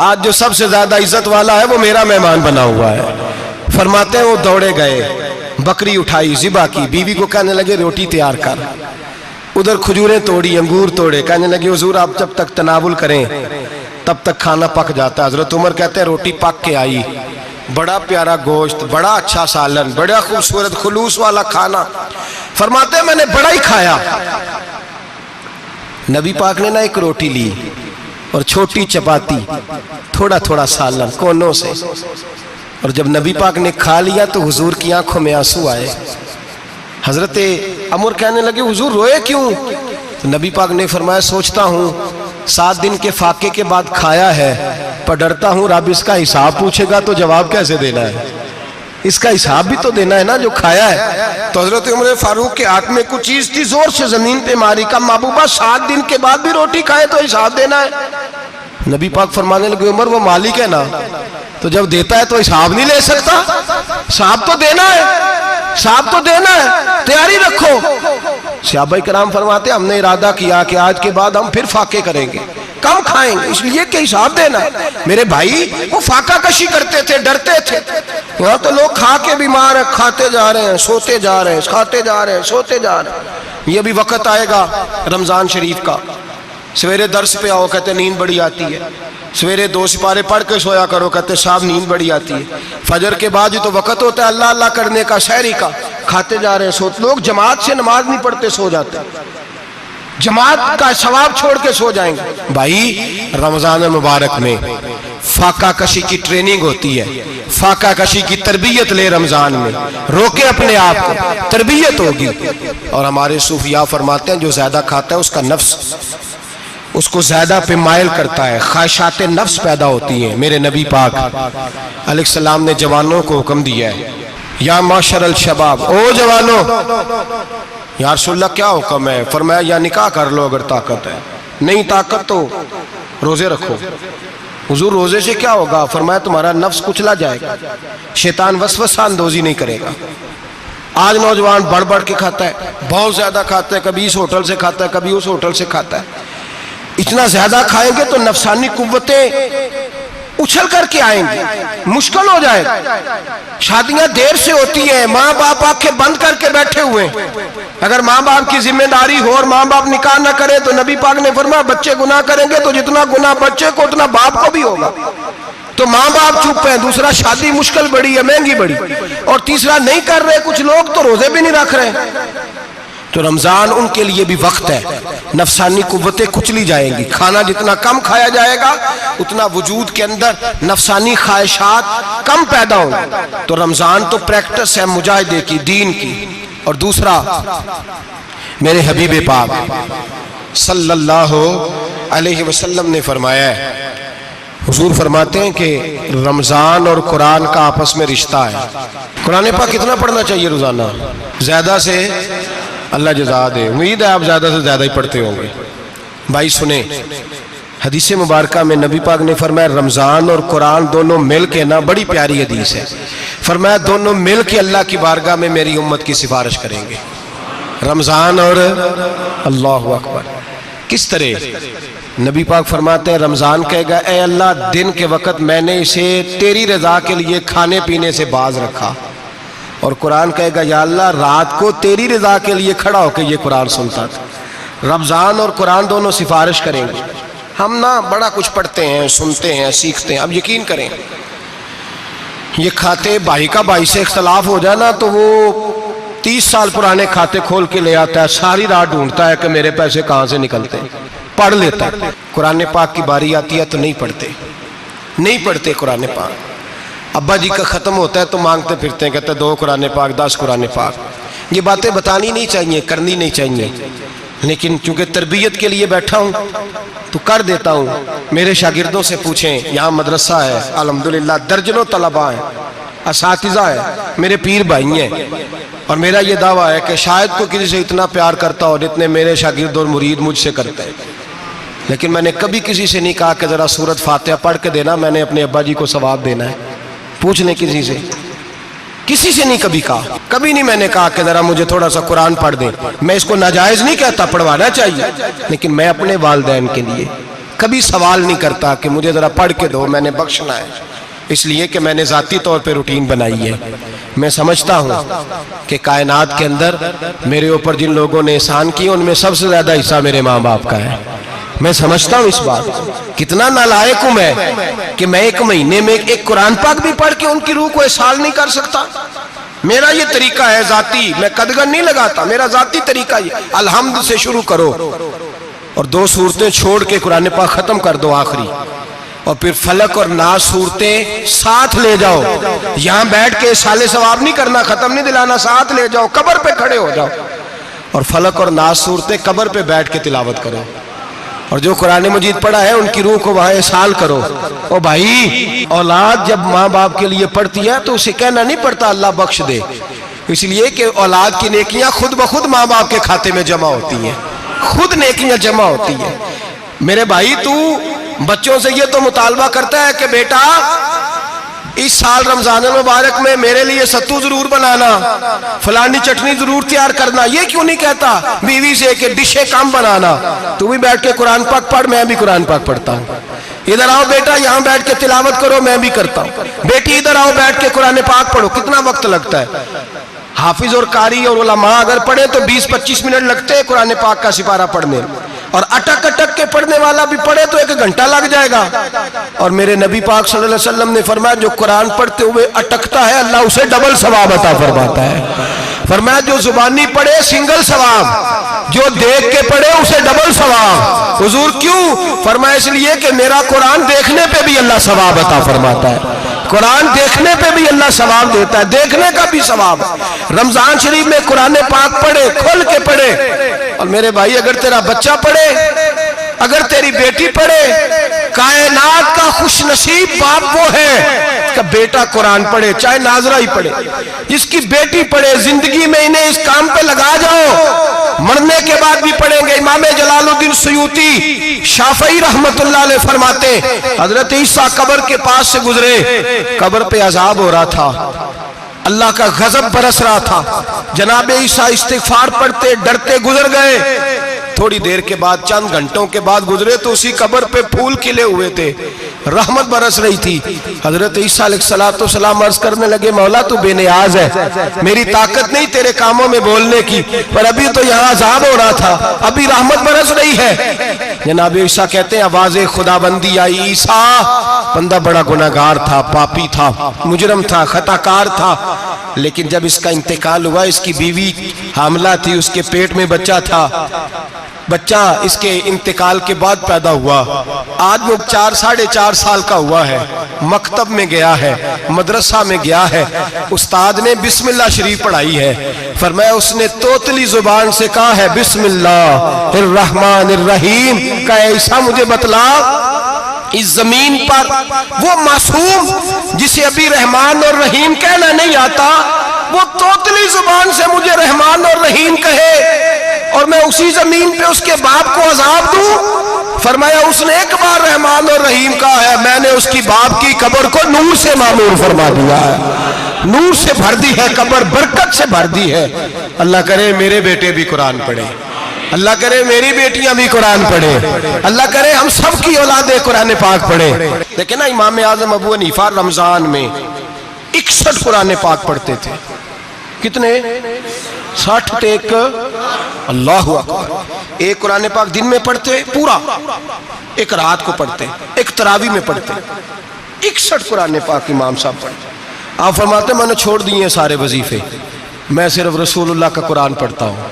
आज जो सबसे ज्यादा इज्जत वाला है वो मेरा मेहमान बना हुआ है। फरमाते हैं वो दौड़े गए, बकरी उठाई, जिबा की, बीवी को कहने लगे रोटी तैयार कर, उधर खजूरें तोड़ी, अंगूर तोड़े, कहने लगे हुजूर आप जब तक तनावुल करें तब तक खाना पक जाता है। हजरत उमर कहते हैं रोटी पक के आई, बड़ा प्यारा गोश्त, बड़ा अच्छा सालन, बड़ा खूबसूरत खुलूस वाला खाना। फरमाते हैं मैंने बड़ा ही खाया। नबी पाक ने ना एक रोटी ली और छोटी चपाती, थोड़ा थोड़ा सालन कोनों से, और जब नबी पाक ने खा लिया तो हुजूर की आंखों में आंसू आए। हजरत अमर कहने लगे हुजूर रोए क्यों? तो नबी पाक ने फरमाया सोचता हूँ 7 दिन के फाके के बाद खाया है, पर डरता हूँ रब इसका हिसाब पूछेगा तो जवाब कैसे देना है, इसका हिसाब भी तो देना है ना जो खाया है। तो हजरत उमर फारूक के हाथ में कुछ चीज थी, जोर से जमीन पे मारी, का महबूबा 7 दिन के बाद भी रोटी खाए तो हिसाब देना है। नबी पाक फरमाने लगे उमर वो मालिक है ना, तो जब देता है तो हिसाब नहीं ले सकता, हिसाब तो देना है, हिसाब तो देना है, तैयारी रखो। सहाबाए किराम फरमाते हमने इरादा किया कि आज के बाद हम फिर फाके करेंगे, कम खाएंगे, इसलिए कि हिसाब देना है। मेरे भाई वो फाका कशी करते थे, डरते थे। यहाँ तो लोग खा के बीमार है, खाते जा रहे हैं, सोते जा रहे हैं, खाते जा रहे हैं, सोते जा रहे हैं। ये भी वक्त आएगा रमजान शरीफ का, सवेरे दर्स पे आओ कहते नींद बड़ी आती है, सवेरे 2 सिपारे पढ़ के सोया करो कहते साहब नींद बड़ी आती है। फजर के बाद ही तो वक्त होता है अल्लाह अल्लाह करने का, शहरी का, खाते जा रहे हैं, सोते। लोग जमात से नमाज नहीं पढ़ते, सो जाते, जमात का सवाब छोड़ के सो जाएंगे। भाई रमजान मुबारक में फाका कशी की ट्रेनिंग होती है, फाका कशी की तरबियत ले, रमजान में रोके अपने आप को, तरबियत होगी। और हमारे सूफिया फरमाते हैं जो ज्यादा खाता है उसका नफ्स उसको ज्यादा पे माइल करता है, ख्वाहिशात नफ्स पैदा होती हैं। मेरे नबी पाक अलैहिस्सलाम ने जवानों को हुक्म दिया है, या माशरल शबाब, ओ जवानों, या रसूलल्लाह क्या हुक्म है? फरमाया या निकाह कर लो अगर ताकत है, नहीं ताकत तो रोजे रखो। हुजूर रोजे से क्या होगा? फरमाया तुम्हारा नफ्स कुचला जाएगा, शैतान वसवसा अंदोजी नहीं करेगा। आज नौजवान बढ़ बढ़ के खाता है, बहुत ज्यादा खाता है, कभी इस होटल से खाता है, कभी उस होटल से खाता है। इतना ज्यादा खाएंगे तो नफसानी कुव्वतें उछल करके आएंगी, मुश्किल हो जाएगा। शादियां देर से होती हैं, माँ बाप आंखें बंद करके बैठे हुए हैं। अगर माँ बाप की जिम्मेदारी हो और माँ बाप निकाह ना करे तो नबी पाक ने फरमाया बच्चे गुनाह करेंगे तो जितना गुनाह बच्चे को उतना बाप को भी होगा। तो माँ बाप चुप है, दूसरा शादी मुश्किल बड़ी है, महंगी बड़ी, और तीसरा नहीं कर रहे कुछ लोग तो रोजे भी नहीं रख रहे। तो रमजान उनके लिए भी वक्त है, नफसानी कुव्वतें कुचली जाएंगी। खाना जितना कम खाया जाएगा उतना वजूद के अंदर नफसानी ख्वाहिशात कम पैदा होंगी। तो रमजान तो प्रैक्टिस है मुजाहिदे की, दीन की। और दूसरा मेरे हबीब पाक सल्लल्लाहु अलैहि वसल्लम ने फरमाया है, हुजूर फरमाते हैं कि रमजान और कुरान का आपस में रिश्ता है। कुरान पाक कितना पढ़ना चाहिए रोजाना? ज्यादा से अल्लाह जज़ा दे, उम्मीद है आप ज्यादा से ज्यादा ही पढ़ते होंगे। भाई सुने, हदीस मुबारका में नबी पाक ने फरमाया रमजान और कुरान दोनों मिल के ना, बड़ी प्यारी हदीस है, फरमाया दोनों मिल के अल्लाह की बारगाह में मेरी उम्मत की सिफारिश करेंगे। रमजान और अल्लाहु अकबर। किस तरह? नबी पाक फरमाते हैं रमजान कहेगा ए अल्लाह दिन के वक्त मैंने इसे तेरी रजा के लिए खाने पीने से बाज रखा, और कुरान कहेगा या अल्लाह रात को तेरी रजा के लिए खड़ा होकर ये कुरान सुनता था। रमज़ान और कुरान दोनों सिफारिश करेंगे। हम ना बड़ा कुछ पढ़ते हैं, सुनते हैं, सीखते हैं। अब यकीन करें, ये खाते भाई का भाई से इख्तलाफ हो जाए ना तो वो 30 साल पुराने खाते खोल के ले आता है, सारी रात ढूंढता है कि मेरे पैसे कहाँ से निकलते हैं, पढ़ लेता है। कुरान पाक की बारी आती है तो नहीं पढ़ते कुरान पाक। अब्बा जी का ख़त्म होता है तो मांगते फिरते हैं, कहते 2 कुरान पाक, 10 कुरान पाक। ये बातें बतानी नहीं चाहिए, करनी नहीं चाहिए, लेकिन चूंकि तरबियत के लिए बैठा हूँ तो कर देता हूँ। मेरे शागिर्दों से पूछें, यहाँ मदरसा है अल्हम्दुलिल्लाह, दर्जनों तलबा हैं, असातिज़ा है, मेरे पीर भाई हैं। और मेरा ये दावा है कि शायद कोई किसी से इतना प्यार करता हो जितने मेरे शागिर्द और मुरीद मुझसे करते हैं। लेकिन मैंने कभी किसी से नहीं कहा कि ज़रा सूरत फातिहा पढ़ के देना, मैंने अपने अब्बा जी को सवाब देना है। पूछ लें किसी से नहीं कभी कहा, कभी नहीं मैंने कहा कि जरा मुझे थोड़ा सा कुरान पढ़ दें। मैं इसको नाजायज नहीं कहता, पढ़वाना चाहिए, लेकिन मैं अपने वालिदैन के लिए कभी सवाल नहीं करता कि मुझे जरा पढ़ के दो, मैंने बख्शना है। इसलिए कि मैंने ज़ाती तौर पे रूटीन बनाई है। मैं समझता हूँ कि कायनात के अंदर मेरे ऊपर जिन लोगों ने एहसान किए उनमें सबसे ज्यादा हिस्सा मेरे माँ बाप का है। मैं समझता हूँ इस बात को। कितना नालायक हूं मैं कि मैं 1 महीने में एक कुरान पाक भी पढ़ के उनकी रूह को एहसास नहीं कर सकता। मेरा ये तरीका है जाती, मैं कदगन नहीं लगाता, मेरा जाती तरीका ये, अलहम्द से शुरू करो और 2 सूरतें छोड़ के कुरान पाक खत्म कर दो आखिरी, और फिर फलक और नास सूरतें साथ ले जाओ। यहां बैठ के साले सवाब नहीं करना, खत्म नहीं दिलाना, साथ ले जाओ, कब्र पे खड़े हो जाओ और फलक और नास सूरतें कब्र पे बैठ के तिलावत करो। और जो कुरान मजीद पढ़ा है उनकी रूह को वहां एहसाल करो। ओ भाई, औलाद जब माँ बाप के लिए पढ़ती है तो उसे कहना नहीं पड़ता अल्लाह बख्श दे, इसलिए कि औलाद की नेकियां खुद ब खुद माँ बाप के खाते में जमा होती हैं, खुद नेकियां जमा होती हैं। मेरे भाई, तू बच्चों से ये तो मुतालबा करता है कि बेटा इस साल रमजान मुबारक में मेरे लिए सत्तू जरूर बनाना, फलानी चटनी जरूर तैयार करना, ये क्यों नहीं कहता? बीवी से कि डिशे कम बनाना। तू भी बैठ के कुरान पाक पढ़, मैं भी कुरान पाक पढ़ता हूँ। इधर आओ बेटा, यहाँ बैठ के तिलावत करो, मैं भी करता हूँ। बेटी इधर आओ, बैठ के कुरान पाक पढ़ो। कितना वक्त लगता है? हाफिज और कारी और उलमा अगर पढ़े तो 20-25 मिनट लगते हैं कुरान पाक का सिपारा पढ़ने, और अटक अटक के पढ़ने वाला भी पढ़े तो 1 घंटा लग जाएगा। और मेरे नबी पाक सल्लल्लाहु अलैहि वसल्लम ने फरमाया जो कुरान पढ़ते हुए अटकता है अल्लाह उसे डबल सवाब अता फरमाता है। फरमाया जो जुबानी पढ़े सिंगल सवाब, जो देख के पढ़े उसे डबल सवाब। हुजूर क्यों? फरमाया इसलिए कि मेरा कुरान देखने पे भी अल्लाह सवाब अता फरमाता है, कुरान देखने पे भी अल्लाह सवाब देता है, देखने का भी सवाब। रमजान शरीफ में कुरान पाक पढ़े, खोल के पढ़े। और मेरे भाई, अगर तेरा बच्चा पढ़े, अगर तेरी बेटी पढ़े, कायनात का खुशनसीब बाप वो है कि बेटा कुरान पढ़े, चाहे नाजरा ही पढ़े, जिसकी बेटी पढ़े। जिंदगी में इन्हें इस काम पे लगा जाओ, मरने के बाद भी पढ़ेंगे। इमाम जलालुद्दीन सुयूती शाफई रहमतुल्लाह अलैह फरमाते, हजरत ईसा कब्र के पास से गुजरे, कब्र पे अजाब हो रहा था, अल्लाह का गजब बरस रहा था। जनाब ईसा इस्तिगफार पढ़ते डरते गुजर गए। थोड़ी देर के बाद, चंद घंटों के बाद गुजरे तो उसी कब्र पे फूल खिले हुए थे, रहमत बरस रही थी। हजरत ईसा अलैहिस्सलाम अर्ज करने लगे, मौला तू बेनियाज है, मेरी ताकत नहीं तेरे कामों में बोलने की, पर अभी तो यहाँ अजाब हो रहा था, अभी रहमत बरस रही है। जनाब ईसा कहते हैं आवाज़े खुदाबंदी आई, ईसा बंदा बड़ा गुनाहगार था, पापी था, मुजरम था, खताकार था, लेकिन जब इसका इंतकाल हुआ, इसकी बीवी हामला थी, उसके पेट में बच्चा था, बच्चा इसके इंतकाल के बाद पैदा हुआ। आज वो 4-4.5 साल का हुआ है, मकतब में गया है, मदरसा में गया है, उस्ताद ने बिस्मिल्लाह शरीफ पढ़ाई है। फरमाया उसने तोतली जुबान से कहा है बिस्मिल्लाहिर्रहमानिर्रहीम का, ऐसा मुझे बतला इस जमीन पर वो मासूम जिसे अभी रहमान और रहीम कहना नहीं आता, वो तोतली जुबान से मुझे रहमान और रहीम कहे और मैं उसी जमीन पे उसके बाप को अजाब दूं? फरमाया उसने एक बार रहमान और रहीम कहा है, मैंने उसकी बाप की कब्र को नूर से मामूर फरमा दिया है, नूर से भर दी है कब्र, बरकत से भर दी है। अल्लाह करे मेरे बेटे भी कुरान पढ़े, अल्लाह करे मेरी बेटियां भी कुरान पढ़े, अल्लाह करे हम सब की औलादे कुरान पाक पढ़े। देखिए ना, इमाम आजम अबू हनीफा रमजान में 61 कुरान पाक पढ़ते थे, कितने? 60 टेक। अल्लाहु अकबर। एक कुरान पाक दिन में पढ़ते पूरा, एक रात को पढ़ते, एक तरावी में पढ़ते। 61 कुरान पाक इमाम साहब पढ़ते। आप फरमाते मैंने छोड़ दिए हैं सारे वजीफे, मैं सिर्फ रसूलुल्लाह का कुरान पढ़ता हूँ।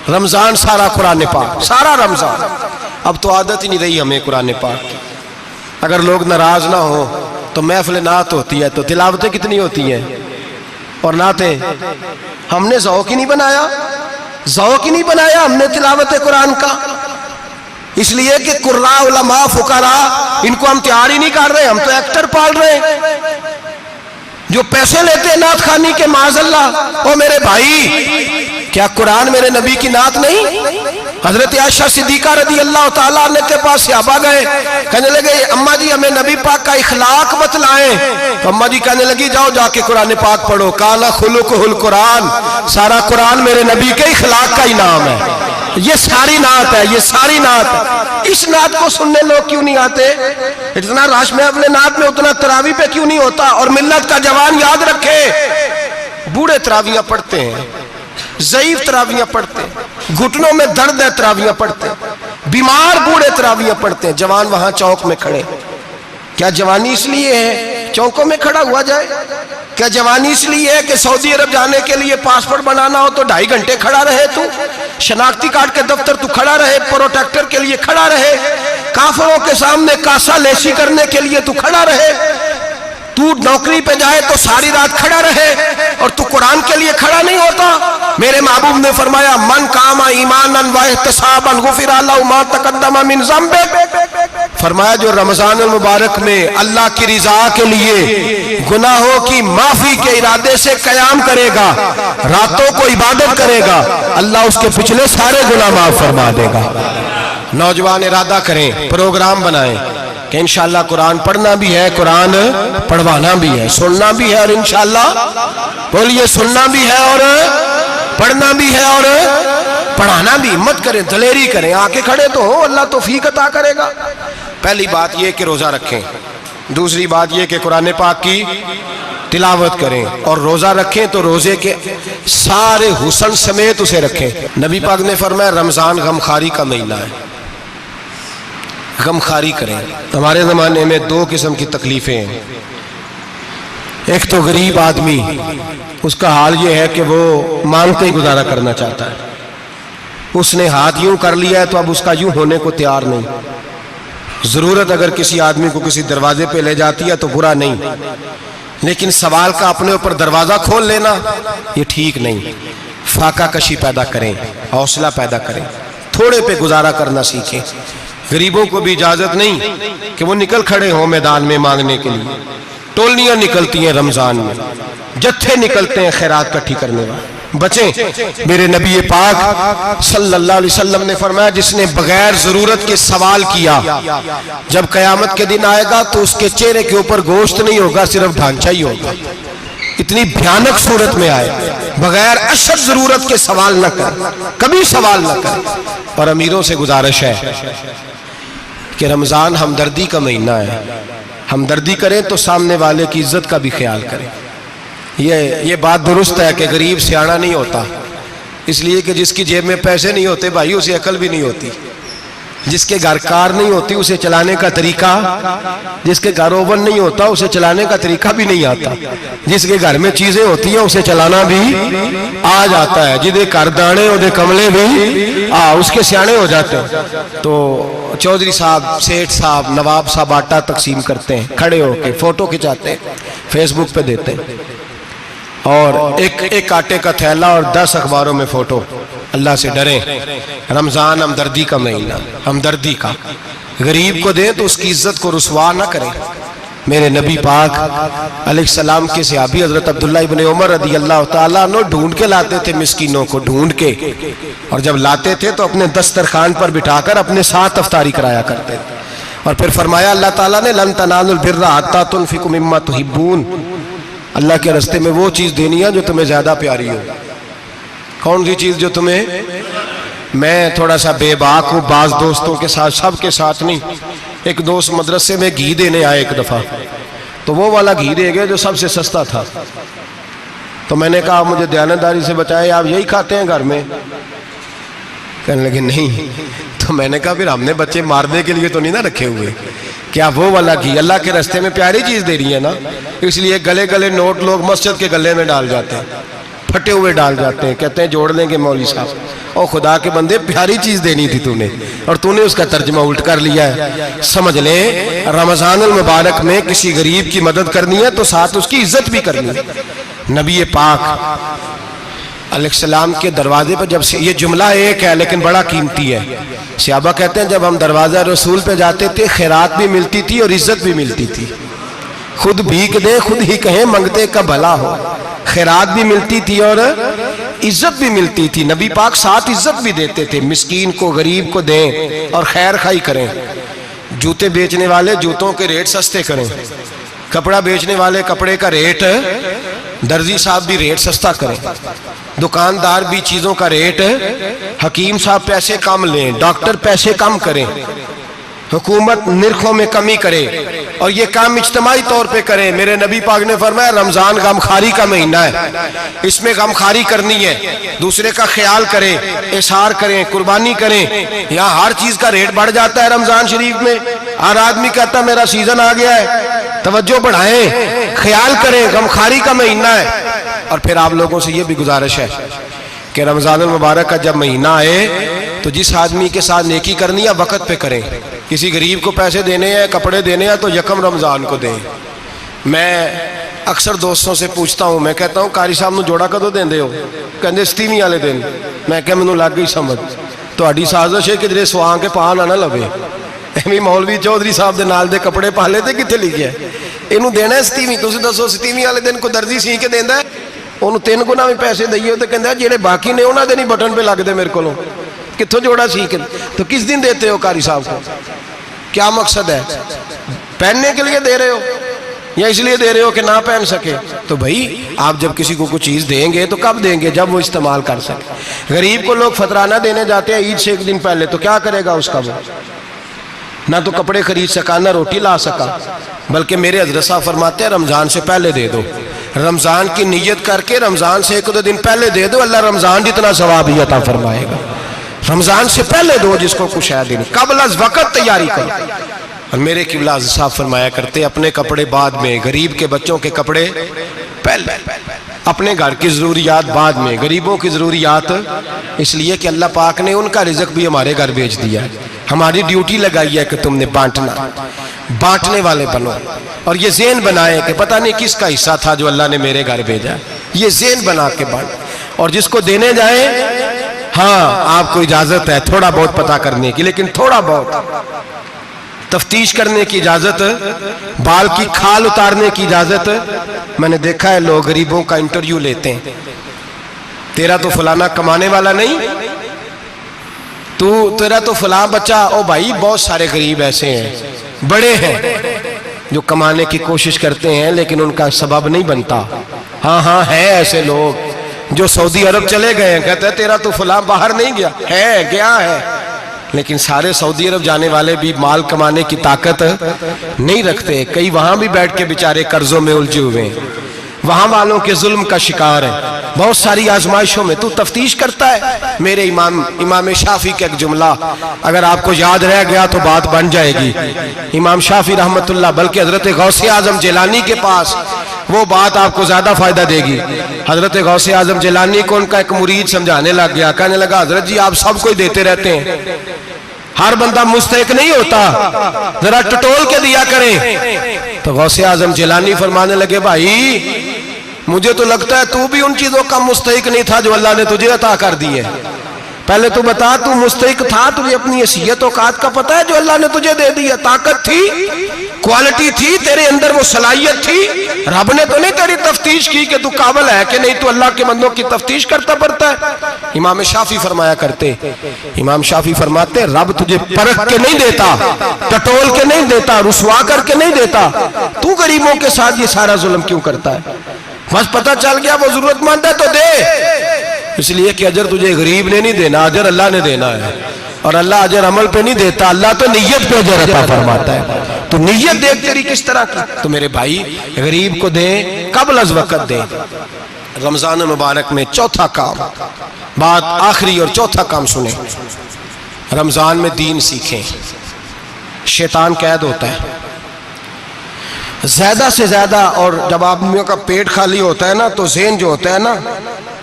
रमजान सारा कुरान पाक, सारा रमजान। अब तो आदत ही नहीं रही हमें कुरान पाक की। अगर लोग नाराज ना हो तो महफिल नात होती है तो तिलावतें कितनी होती हैं, और नातें। हमने ज़ौक़ ही नहीं बनाया, ज़ौक़ ही नहीं बनाया हमने तिलावत कुरान का। इसलिए कि कुर्रा उलमा फुकरा इनको हम तैयार ही नहीं कर रहे, हम तो एक्टर पाल रहे हैं जो पैसे लेते हैं नात खानी के। माज़अल्लाह। ओ मेरे भाई, क्या कुरान मेरे नबी की नात नहीं? हजरत आयशा सिद्दीका रदी अल्लाह ताला अन्हा के पास सहाबा गए, कहने लगे अम्मा जी हमें नबी पाक का इखलाक बतलाएं। तो अम्मा जी कहने लगी जाओ जाके कुरान पाक पढ़ो। काला खुलुकुहुल कुरान, सारा कुरान मेरे नबी के इखलाक का ही नाम है। ये सारी नात है, ये सारी नात है। इस नात को सुनने लोग क्यों नहीं आते? इतना राश में अपने नात में उतना तरावी पे क्यों नहीं होता? और मिल्लत का जवान याद रखे, बूढ़े तरावियां पढ़ते हैं, ज़ईफ तरावियां पढ़ते हैं, घुटनों में दर्द है तरावियां पढ़ते हैं, बीमार बूढ़े तरावियां पढ़ते हैं। जवान वहां चौक में खड़े। क्या जवानी इसलिए है चौकों में खड़ा हुआ जाए? क्या जवानी इसलिए है कि सऊदी अरब जाने के लिए पासपोर्ट बनाना हो तो 2.5 घंटे खड़ा रहे तू? शनाख्ती कार्ड के दफ्तर तू खड़ा रहे, प्रोटेक्टर के लिए खड़ा रहे, काफिरों के सामने कासा लेसी करने के लिए तू खड़ा रहे, तू नौकरी पे जाए तो सारी रात खड़ा रहे, और तू कुरान के लिए खड़ा नहीं होता? मेरे महबूब ने फरमाया मन कामा ईमानन व इहतिसाबन गुफिरा लहु मा तक़द्दम मिन ज़ंबि। फरमाया जो रमजान मुबारक में अल्लाह की रिजा के लिए गुनाहों की माफी के इरादे से कयाम करेगा, रातों को इबादत करेगा, अल्लाह उसके पिछले सारे गुनाह माफ फरमा देगा। नौजवान इरादा करें, प्रोग्राम बनाएं कि इंशाअल्लाह कुरान पढ़ना भी है, कुरान पढ़वाना भी है, सुनना भी है, और इंशाअल्लाह बोलिए सुनना भी है और पढ़ना भी है और पढ़ाना भी। हिम्मत करें, दलेरी करें, आके खड़े तो हो, अल्लाह तौफीक अता करेगा। पहली बात यह कि रोजा रखें, दूसरी बात यह कि कुरान पाक की तिलावत करें, और रोजा रखें तो रोजे के सारे हुस्न समेत उसे रखें। नबी पाक ने फरमाया रमजान गमखारी का महीना है, गमखारी करें। हमारे ज़माने में 2 किस्म की तकलीफ़ें हैं। एक तो गरीब आदमी, उसका हाल ये है कि वो मांगते ही गुजारा करना चाहता है। उसने हाथ यूं कर लिया है तो अब उसका यूं होने को तैयार नहीं। ज़रूरत अगर किसी आदमी को किसी दरवाजे पे ले जाती है तो बुरा नहीं, लेकिन सवाल का अपने ऊपर दरवाज़ा खोल लेना ये ठीक नहीं। फाका कशी पैदा करें, हौसला पैदा करें, थोड़े पे गुजारा करना सीखें। गरीबों को भी इजाजत नहीं कि वो निकल खड़े हों मैदान में मांगने के लिए। टोलियां निकलती हैं रमजान में, जत्थे निकलते हैं खैरात इकट्ठी करने वाले। बचें। मेरे नबी पाक सल्लल्लाहु अलैहि वसल्लम ने फरमाया जिसने बगैर जरूरत के सवाल किया, जब कयामत के दिन आएगा तो उसके चेहरे के ऊपर गोश्त नहीं होगा, सिर्फ ढांचा ही होगा। इतनी भयानक सूरत में आए, बगैर अशद जरूरत के सवाल न कर, कभी सवाल न कर। और अमीरों से गुजारिश है कि रमजान हमदर्दी का महीना है, हमदर्दी करें तो सामने वाले की इज्जत का भी ख्याल करें। ये बात दुरुस्त है कि गरीब सियाना नहीं होता, इसलिए कि जिसकी जेब में पैसे नहीं होते भाई उसे अकल भी नहीं होती। जिसके घर कार नहीं होती उसे चलाने का तरीका, जिसके घर ओवन नहीं होता उसे चलाने का तरीका भी नहीं आता। जिसके घर में चीजें होती हैं उसे चलाना भी आ जाता है। जिदे घर दाने उदे कमले भी उसके सियाने हो जाते हैं। तो चौधरी साहब, सेठ साहब, नवाब साहब आटा तकसीम करते हैं, खड़े होके फोटो खिंचाते हैं, फेसबुक पे देते हैं, और एक आटे का थैला और 10 अखबारों में फोटो। अल्लाह से डरें। रमजान हमदर्दी का महीना, हमदर्दी का। गरीब को दें तो उसकी इज्जत को रुसवा ना करें। मेरे नबी पाक अलैहिस्सलाम के सहाबी हजरत अब्दुल्ला इब्न उमर रदी अल्लाह ताला अन्हु ढूंढ के लाते थे मिस्कीनों को, ढूंढ के, और जब लाते थे तो अपने दस्तरखान पर बिठाकर अपने साथ अफ्तारी कराया करते थे। और फिर फरमाया अल्लाह ताला ने लन तनालुल बिर्रा हत्ता तुनफिकु मिम्मा तुहिब्बून, अल्लाह के रास्ते में वो चीज देनी है जो तुम्हें ज्यादा प्यारी हो। कौन सी चीज जो तुम्हें, मैं थोड़ा सा बेबाक हूँ, बाज दोस्तों के साथ, सब के साथ नहीं। एक दोस्त मदरसे में घी देने आए एक दफा, तो वो वाला घी दे गए जो सबसे सस्ता था। तो मैंने कहा मुझे दयानतदारी से बचाए, आप यही खाते हैं घर में? कहने लगे नहीं। तो मैंने कहा फिर हमने बच्चे मारने के लिए तो नहीं ना रखे हुए, क्या वो वाला घी अल्लाह के रास्ते में प्यारी चीज दे रही है ना, इसलिए गले गले नोट लोग मस्जिद के गले में डाल जाते हैं, फटे हुए डाल जाते हैं, कहते हैं जोड़ लेंगे मौलवी साहब। और खुदा के बंदे प्यारी चीज देनी थी तूने, और तूने उसका तर्जमा उल्ट कर लिया है। समझ ले, रमजान अल मुबारक में किसी गरीब की मदद करनी है तो साथ उसकी इज्जत भी करनी है। नबी पाक अलैहिस्सलाम के दरवाजे पर जब से, ये जुमला एक है लेकिन बड़ा कीमती है, सहाबा कहते हैं जब हम दरवाजा रसूल पे जाते थे खैरात भी मिलती थी और इज्जत भी मिलती थी। खुद भीख दे खुद ही कहें मंगते का भला हो, खैरात भी मिलती थी और इज्जत भी मिलती थी। नबी पाक साथ इज्जत भी देते थे, मिस्कीन को गरीब को दें और खैर खाई करें। जूते बेचने वाले जूतों के रेट सस्ते करें, कपड़ा बेचने वाले कपड़े का रेट, दर्जी साहब भी रेट सस्ता करें, दुकानदार भी चीजों का रेट, हकीम साहब पैसे कम लें, डॉक्टर पैसे कम करें, हुकूमत निर्खों में कमी करे और ये काम इज्तिमाई तौर पे करे। मेरे नबी पाक ने फरमाया रमजान गमखारी का महीना है, इसमें गमखारी करनी है, दूसरे का ख्याल करें, इशार करें, कुर्बानी करें। यहाँ हर चीज का रेट बढ़ जाता है रमजान शरीफ में। हर आदमी कहता मेरा सीजन आ गया है, तवज्जो बढ़ाएं, ख्याल करें, गमखारी का महीना है। और फिर आप लोगों से ये भी गुजारिश है कि रमजान मुबारक का जब महीना आए तो जिस आदमी के साथ नेकी करनी है वक़्त पे करें। किसी गरीब को पैसे देने हैं, कपड़े देने हैं तो यकम रमजान को दें। मैं अक्सर दोस्तों से पूछता हूँ, मैं कहता हूँ कारी साहब नूं जोड़ा कदों देंदे हो? कहते 27 वाले दिन। मैं क्या मैनूं लग गई समझ, तुहाडी साजिश है किधरे सुहा के पा ना लवे। एवं मौलवी चौधरी साहब के नाल दे कपड़े पा ले तो कितने लिखे है इनू देना है 27। तुसीं दसो 27 वाले दिन को दर्जी सी के देंदा है, उन्होंने 3 गुना भी पैसे दईए तो कहता जेडे बाकी ने उन्होंने नहीं बटन पे लगते मेरे को, कितों जोड़ा सी के। तो किस दिन देते हो कारी साहब को? क्या मकसद है? पहनने के लिए दे रहे हो या इसलिए दे रहे हो कि ना पहन सके? तो भाई आप जब किसी को कुछ चीज देंगे तो कब देंगे? जब वो इस्तेमाल कर सके। गरीब को लोग फतराना देने जाते हैं ईद से 1 दिन पहले, तो क्या करेगा उसका? वो ना तो कपड़े खरीद सका ना रोटी ला सका। बल्कि मेरे हज़रत साहब फरमाते हैं रमजान से पहले दे दो, रमजान की नीयत करके रमजान से 1-2 दिन पहले दे दो, अल्लाह रमजान जितना सवाब ही अता फरमाएगा। रमजान से पहले दो जिसको कुछ है दिन, कबल अज़ वक़्त तैयारी करो। और मेरे क़िबला साहब फरमाया करते अपने कपड़े बाद में, गरीब के बच्चों के कपड़े पहले, अपने घर की ज़रूरियात बाद में, गरीबों की ज़रूरियात इसलिए कि अल्लाह पाक ने उनका रिज़्क भी हमारे घर भेज दिया है। हमारी ड्यूटी लगाई है कि तुमने बांटना, बांटने वाले बनो। और ये ज़हन बनाए कि पता नहीं किसका हिस्सा था जो अल्लाह ने मेरे घर भेजा, ये ज़हन बना के बांट। और जिसको देने जाए, हाँ आपको इजाज़त है थोड़ा बहुत पता करने की, लेकिन थोड़ा बहुत तफ्तीश करने की इजाजत, बाल की खाल उतारने की इजाजत। मैंने देखा है लोग गरीबों का इंटरव्यू लेते हैं, तेरा तो फलाना कमाने वाला नहीं, तेरा तो फलां बच्चा। ओ भाई बहुत सारे गरीब ऐसे हैं, बड़े हैं जो कमाने की कोशिश करते हैं लेकिन उनका सबब नहीं बनता। हाँ हाँ है ऐसे लोग जो सऊदी अरब चले गए हैं, कहते हैं तेरा तो फलां बाहर नहीं गया है, गया है, लेकिन सारे सऊदी अरब जाने वाले भी माल कमाने की ताकत नहीं रखते। कई वहां भी बैठ के बेचारे कर्जों में उलझे हुए हैं, वहां वालों के जुल्म का शिकार है, बहुत सारी आजमाइशों में। तू तफ्तीश करता है। मेरे इमाम शाफी का एक जुमला अगर आपको याद रह गया तो बात बन जाएगी। इमाम शाफी रहमतुल्लाह, बल्कि हजरत गौसे आजम जिलानी के पास वो बात आपको ज्यादा फायदा देगी। हजरत गौसे आजम जिलानी को उनका एक मुरीद समझाने लग गया, कहने लगा हजरत जी आप सबको ही देते रहते हैं, हर बंदा मुस्तहिक नहीं होता, जरा टटोल के दिया करें। तो गौसे आजम जिलानी फरमाने लगे भाई मुझे तो लगता है तू भी उन चीजों का मुस्तहिक नहीं था जो अल्लाह ने तुझे अता कर दी है। पहले तू बता, तू मुस्तहिक था? तुझे अपनी हैसियत औकात का पता है जो अल्लाह ने तुझे दे दी है? ताकत थी, क्वालिटी थी, तेरे अंदर वो सलाहियत थी। रब ने तो नहीं तेरी तफ्तीश की कि तू काबिल है कि नहीं, तू अल्लाह के बंदों की तफ्तीश करता पड़ता है। इमाम शाफी फरमाया करते, इमाम शाफी फरमाते रब तुझे परख के नहीं देता, टटोल के नहीं देता, रुसवा करके नहीं देता। तू गरीबों के साथ ये सारा जुल्म क्यों करता है? बस पता चल गया वो जरूरतमंद है तो दे, इसलिए कि अजर तुझे गरीब ने नहीं देना, अजर अल्लाह ने देना है। और अल्लाह अजर अमल पे नहीं देता, अल्लाह तो नियत पे अजर अता फरमाता है। तो नियत देख तेरी किस तरह की। तो मेरे भाई गरीब को दे, कबल अज़ वक़्त दे, रमजान मुबारक में चौथा काम, बात आखिरी और चौथा काम सुने, रमजान में दीन सीखें। शैतान कैद होता है ज्यादा से ज्यादा, और जब आदमियों का पेट खाली होता है ना तो ज़हन जो होता है ना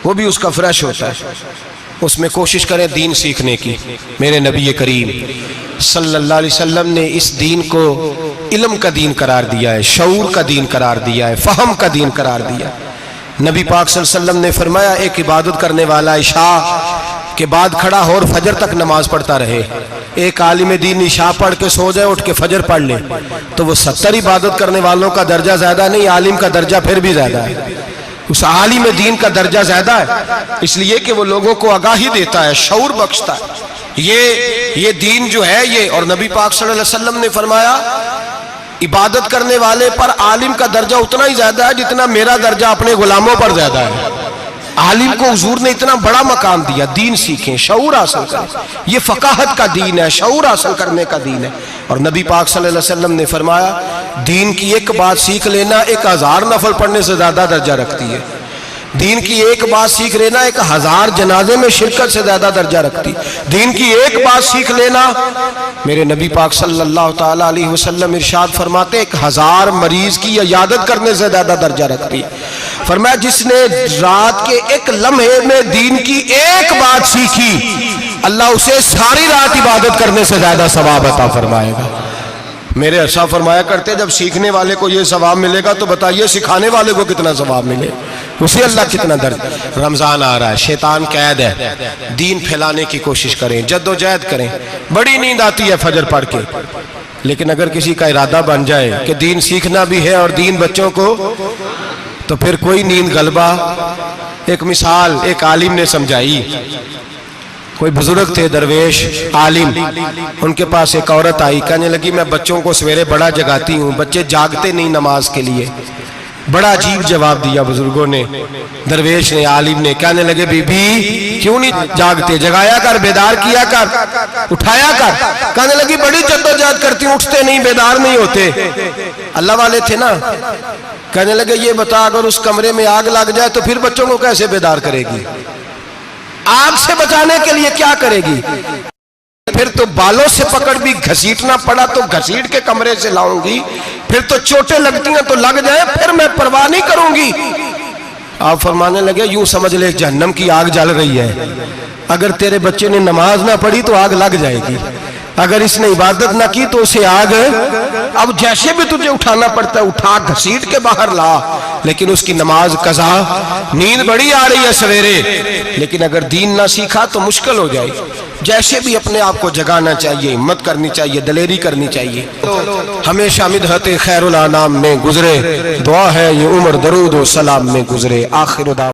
वो भी उसका फ्रेश होता है। उसमें कोशिश करें दीन सीखने की। मेरे नबी करीम सल्लल्लाहु अलैहि वसल्लम ने इस दीन को इल्म का दीन करार दिया है, शऊर का दीन करार दिया है, फहम का दीन करार दिया। नबी पाक सल्लल्लाहु अलैहि वसल्लम ने फरमाया, एक इबादत करने वाला इशा के बाद खड़ा हो और फजर तक नमाज पढ़ता रहे। एक आलिम दीन इशा पढ़ के सो जाए, उठ के फजर पढ़ ले, तो वो 70 इबादत करने वालों का दर्जा ज्यादा नहीं, आलिम का दर्जा फिर भी ज्यादा है। उस आलिम दीन का दर्जा ज्यादा है, इसलिए कि वो लोगों को आगाही देता है, शऊर बख्शता है। ये दीन जो है ये, और नबी पाक सल्लल्लाहु अलैहि वसल्लम ने फरमाया, इबादत करने वाले पर आलिम का दर्जा उतना ही ज्यादा है जितना मेरा दर्जा अपने गुलामों पर ज्यादा है। आलिम को हुजूर ने इतना बड़ा मकाम दिया। दीन सीखें, शऊर हासिल करें। ये फकाहत का दीन है, शऊर हासिल करने का दीन है। और नबी पाक सल्लल्लाहु अलैहि वसल्लम ने फरमाया, दीन की एक बात सीख लेना 1000 नफल पढ़ने से ज्यादा दर्जा रखती है। दीन की एक बात सीख लेना 1000 जनाजे में शिरकत से ज्यादा दर्जा रखती। दीन की एक बात सीख लेना, मेरे नबी पाक सल्लल्लाहु ताला अलैहि वसल्लम इरशाद फरमाते, 1000 मरीज की इयादत करने से ज्यादा दर्जा रखती। फरमाया, जिसने रात के एक लम्हे में दीन की एक बात सीखी, अल्लाह उसे सारी रात इबादत करने से ज्यादा सवाब अता फरमाएगा। मेरे अर्शा फरमाया करते, जब सीखने वाले को ये सवाब मिलेगा तो बताइए सिखाने वाले को कितना सवाब मिले, उसे अल्लाह कितना दर्द। रमजान आ रहा है, शैतान कैद है, दीन फैलाने की कोशिश करें, जद्दोजहद करें। बड़ी नींद आती है फजर पढ़ के, लेकिन अगर किसी का इरादा बन जाए कि दीन सीखना भी है और दीन बच्चों को, तो फिर कोई नींद गलबा। एक मिसाल एक आलिम ने समझाई। कोई बुजुर्ग थे, दरवेश आलिम, उनके पास एक औरत आई, कहने लगी, मैं बच्चों को सवेरे बड़ा जगाती हूँ, बच्चे जागते नहीं नमाज के लिए। बड़ा अजीब जवाब दिया बुजुर्गों ने, दरवेश ने, आलिम ने। कहने लगे, बीबी क्यों नहीं जागते, जगाया कर, बेदार किया कर, उठाया कर। कहने लगी, बड़ी जद्दोजहद करती हूँ, उठते नहीं, बेदार नहीं होते। अल्लाह वाले थे ना। कहने लगे, ये बता, अगर उस कमरे में आग लग जाए तो फिर बच्चों को कैसे बेदार करेगी? आग से बचाने के लिए क्या करेगी? फिर तो बालों से पकड़ भी घसीटना पड़ा तो घसीट के कमरे से लाऊंगी, फिर तो चोटें लगती हैं तो लग जाए, फिर मैं परवाह नहीं करूंगी। आप फरमाने लगे, यूं समझ ले जहन्नम की आग जल रही है, अगर तेरे बच्चे ने नमाज ना पढ़ी तो आग लग जाएगी, अगर इसने इबादत ना की तो उसे आग, अब जैसे भी तुझे उठाना पड़ता है उठा घसीट के बाहर ला, लेकिन उसकी नमाज कज़ा। नींद बड़ी आ रही है सवेरे, लेकिन अगर दीन ना सीखा तो मुश्किल हो जाए। जैसे भी अपने आप को जगाना चाहिए, हिम्मत करनी चाहिए, दलेरी करनी चाहिए। तो हमेशा मिदहत खैरुल अनाम में गुजरे, दुआ है ये उम्र दरूद व सलाम में गुजरे। आखिर